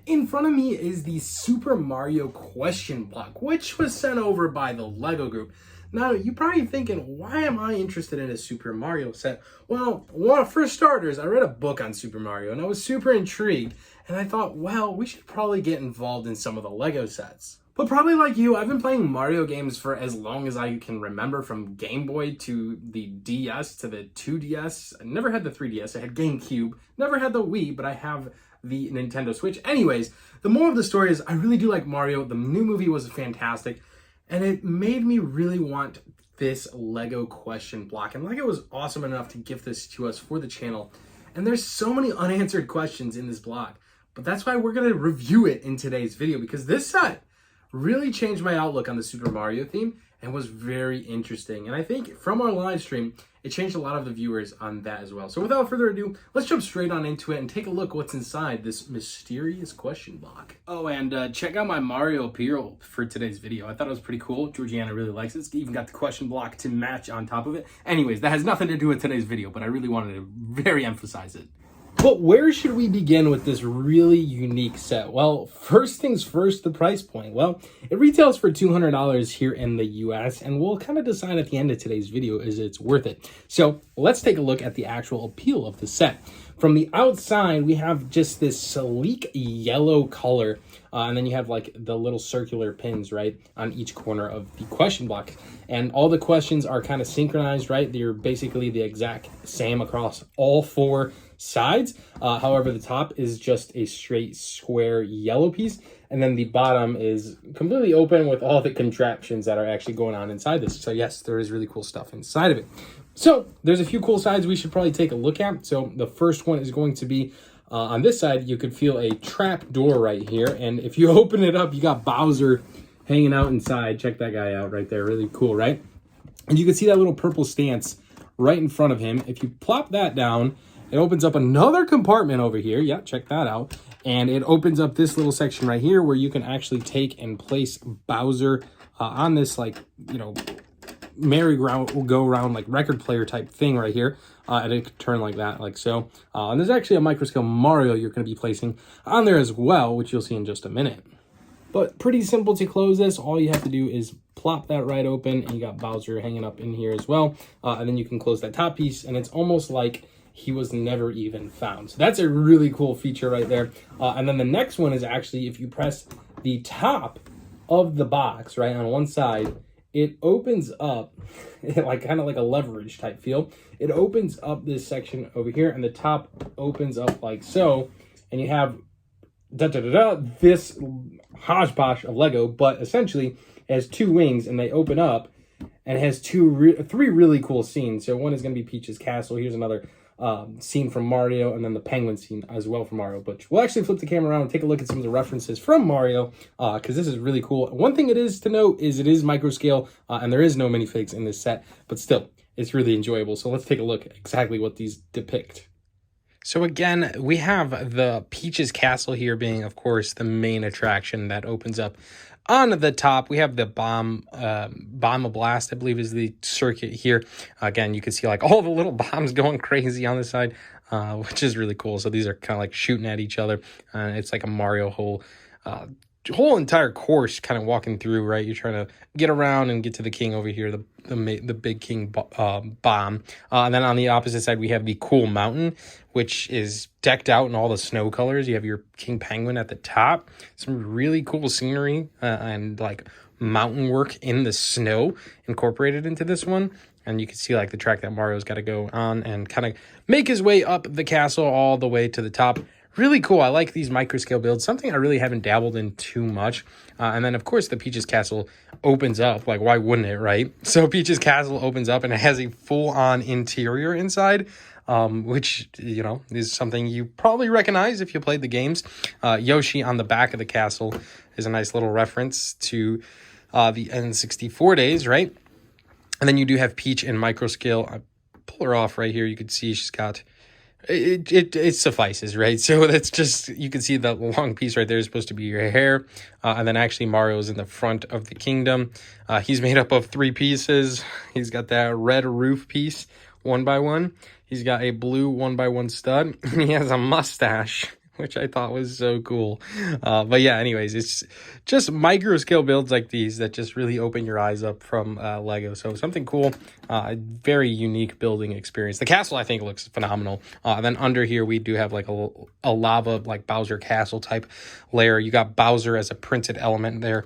In front of me is the Super Mario question block, which was sent over by the LEGO group. Now, you're probably thinking, why am I interested in a Super Mario set? Well, for starters, I read a book on Super Mario, and I was super intrigued, and I thought, well, we should probably get involved in some of the LEGO sets. But probably like you, I've been playing Mario games for as long as I can remember, from Game Boy to the DS to the 2DS. I never had the 3DS, I had GameCube, never had the Wii, but I have the Nintendo Switch. Anyways, the moral of the story is I really do like Mario. The new movie was fantastic, and it made me really want this LEGO question block. And LEGO was awesome enough to gift this to us for the channel. And there's so many unanswered questions in this block, but that's why we're gonna review it in today's video, because this set really changed my outlook on the Super Mario theme and was very interesting. And I think from our live stream, it changed a lot of the viewers on that as well. So without further ado, let's jump straight on into it and take a look what's inside this mysterious question block. Oh, and check out my Mario apparel for today's video. I thought it was pretty cool. Georgiana really likes it. It's even got the question block to match on top of it. Anyways, that has nothing to do with today's video, but I really wanted to very emphasize it. But where should we begin with this really unique set? Well, first things first, the price point. Well, it retails for $200 here in the US, and we'll kind of decide at the end of today's video is it's worth it. So let's take a look at the actual appeal of the set. From the outside, we have just this sleek yellow color, and then you have like the little circular pins, right, on each corner of the question block. And all the questions are kind of synchronized, right? They're basically the exact same across all four sides. However, the top is just a straight square yellow piece, and then the bottom is completely open with all the contraptions that are actually going on inside this. So yes, there is really cool stuff inside of it. So there's a few cool sides we should probably take a look at. So the first one is going to be on this side. You could feel a trap door right here, and if you open it up, you got Bowser hanging out inside. Check that guy out right there. Really cool, right? And you can see that little purple stance right in front of him. If you plop that down, it opens up another compartment over here. Yeah, check that out. And it opens up this little section right here where you can actually take and place Bowser on this, like, you know, merry-go-round, like record player type thing right here. And it can turn like that, like so. And there's actually a Microscale Mario you're going to be placing on there as well, which you'll see in just a minute. But pretty simple to close this. All you have to do is plop that right open, and you got Bowser hanging up in here as well. And then you can close that top piece, and it's almost like he was never even found. So that's a really cool feature right there. And then the next one is actually, if you press the top of the box, right, on one side, it opens up, like kind of like a leverage type feel. It opens up this section over here, and the top opens up like so, and you have this hodgepodge of Lego, but essentially it has two wings, and they open up, and it has three really cool scenes. So one is going to be Peach's castle. Here's another scene from Mario, and then the penguin scene as well from Mario. But we'll actually flip the camera around and take a look at some of the references from Mario, because this is really cool. One thing it is to note is it is microscale, and there is no minifigs in this set, but still, it's really enjoyable. So let's take a look at exactly what these depict. So again, we have the Peach's castle here being, of course, the main attraction that opens up. On the top, we have the bomb blast, I believe is the circuit here. Again, you can see like all the little bombs going crazy on the side, which is really cool. So these are kind of like shooting at each other. It's like a Mario whole entire course kind of walking through, right? You're trying to get around and get to the king over here, the big king bomb. And then on the opposite side, we have the cool mountain, which is decked out in all the snow colors. You have your king penguin at the top. Some really cool scenery and like mountain work in the snow incorporated into this one. And you can see like the track that Mario's got to go on and kind of make his way up the castle all the way to the top. Really cool. I like these microscale builds, something I really haven't dabbled in too much. And then, of course, the Peach's Castle opens up. Like, why wouldn't it, right? So Peach's Castle opens up, and it has a full-on interior inside, which, you know, is something you probably recognize if you played the games. Yoshi on the back of the castle is a nice little reference to the N64 days, right? And then you do have Peach in microscale. I pull her off right here. You can see she's got... It suffices, right? So that's just, you can see the long piece right there is supposed to be your hair. And then actually Mario's in the front of the kingdom. He's made up of three pieces. He's got that red roof piece, 1x1. He's got a blue 1x1 stud. And he has a mustache, which I thought was so cool. But yeah, anyways, it's just micro scale builds like these that just really open your eyes up from Lego. So something cool, very unique building experience. The castle I think looks phenomenal. Then under here we do have like a lava like Bowser castle type layer. You got Bowser as a printed element there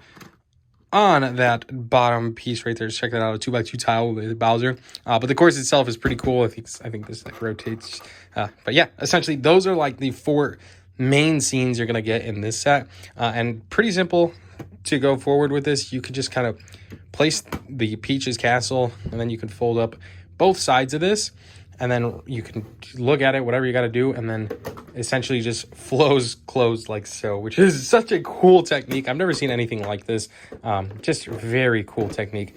on that bottom piece right there. Just check that out, a 2x2 tile with Bowser. But the course itself is pretty cool. I think this like rotates. But yeah, essentially those are like the 4 main scenes you're gonna get in this set, and pretty simple to go forward with this. You could just kind of place the Peach's castle, and then you can fold up both sides of this, and then you can look at it, whatever you got to do, and then essentially just flows closed like so, which is such a cool technique. I've never seen anything like this. Just very cool technique.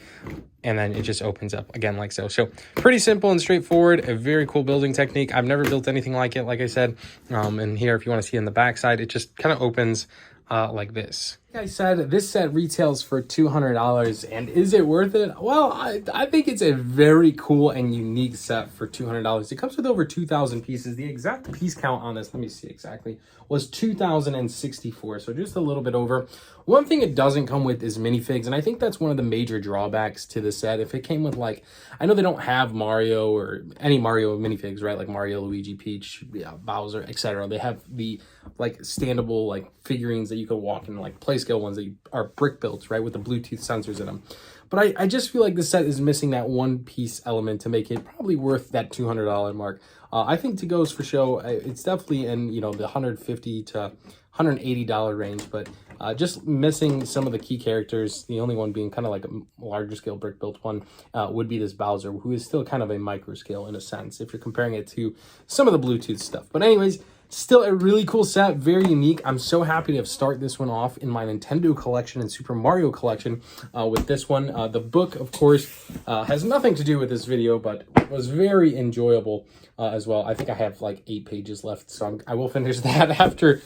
And then it just opens up again like so. So pretty simple and straightforward, a very cool building technique. I've never built anything like it, like I said. And here, if you want to see in the back side, it just kind of opens like this. Like I said, this set retails for $200, and is it worth it? Well, I think it's a very cool and unique set for $200. It comes with over 2,000 pieces. The exact piece count on this, let me see exactly, was 2,064, so just a little bit over. One thing it doesn't come with is minifigs, and I think that's one of the major drawbacks to the set. If it came with, like, I know they don't have Mario or any Mario minifigs, right? Like Mario, Luigi, Peach, Bowser, etc. They have the, like, standable, like, figurines that you could walk in, like, play scale ones that are brick built, right, with the Bluetooth sensors in them. But I just feel like this set is missing that one piece element to make it probably worth that $200 mark. I think to goes for show, it's definitely in, you know, the $150 to $180 range, but just missing some of the key characters, the only one being kind of like a larger scale brick built one, would be this Bowser, who is still kind of a micro scale in a sense, if you're comparing it to some of the Bluetooth stuff. But anyways, still a really cool set, very unique. I'm so happy to have started this one off in my Nintendo collection and Super Mario collection with this one. The book, of course, has nothing to do with this video, but was very enjoyable as well. I think I have like 8 pages left, so I will finish that after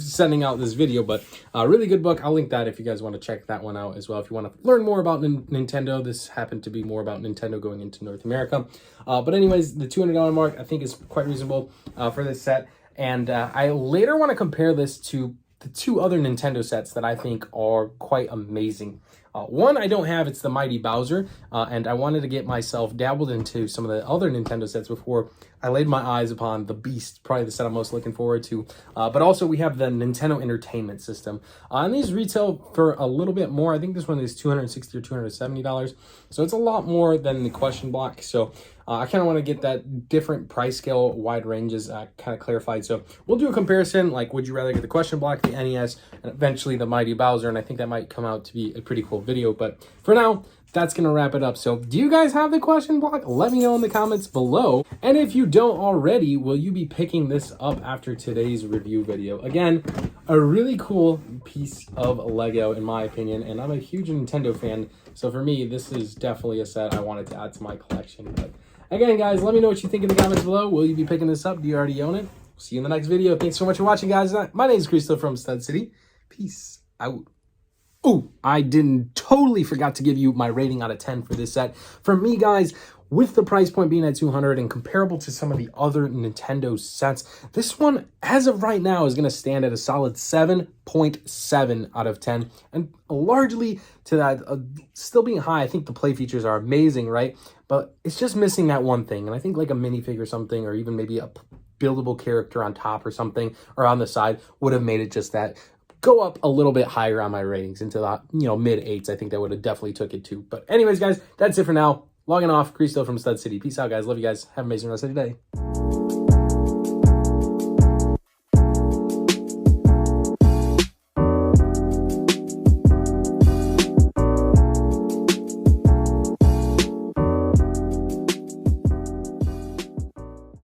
sending out this video. But really good book. I'll link that if you guys want to check that one out as well. If you want to learn more about Nintendo, this happened to be more about Nintendo going into North America. But anyways, the $200 mark I think is quite reasonable for this set. And I later want to compare this to the 2 other Nintendo sets that I think are quite amazing. One I don't have, it's the Mighty Bowser, and I wanted to get myself dabbled into some of the other Nintendo sets before I laid my eyes upon the Beast, probably the set I'm most looking forward to. But also we have the Nintendo Entertainment System. And these retail for a little bit more. I think this one is $260 or $270. So it's a lot more than the question block. So I kind of want to get that different price scale, wide ranges kind of clarified. So we'll do a comparison, like would you rather get the question block, the NES, and eventually the Mighty Bowser. And I think that might come out to be a pretty cool video. But for now, that's going to wrap it up. So do you guys have the question block? Let me know in the comments below. And if you don't already, will you be picking this up after today's review video? Again, a really cool piece of Lego in my opinion, and I'm a huge Nintendo fan. So for me, this is definitely a set I wanted to add to my collection. But again, guys, let me know what you think in the comments below. Will you be picking this up? Do you already own it? See you in the next video. Thanks so much for watching, guys. My name is Cristo from Stud City. Peace out. Oh, I totally forgot to give you my rating out of 10 for this set. For me, guys, with the price point being at $200 and comparable to some of the other Nintendo sets, this one, as of right now, is going to stand at a solid 7.7 out of 10. And largely to that, still being high, I think the play features are amazing, right? But it's just missing that one thing. And I think like a minifig or something, or even maybe a buildable character on top or something, or on the side, would have made it just that go up a little bit higher on my ratings into the, you know, mid 8s. I think that would have definitely took it to. But anyways, guys, that's it for now. Logging off, Cristo from Stud City. Peace out, guys. Love you guys. Have an amazing rest of your day.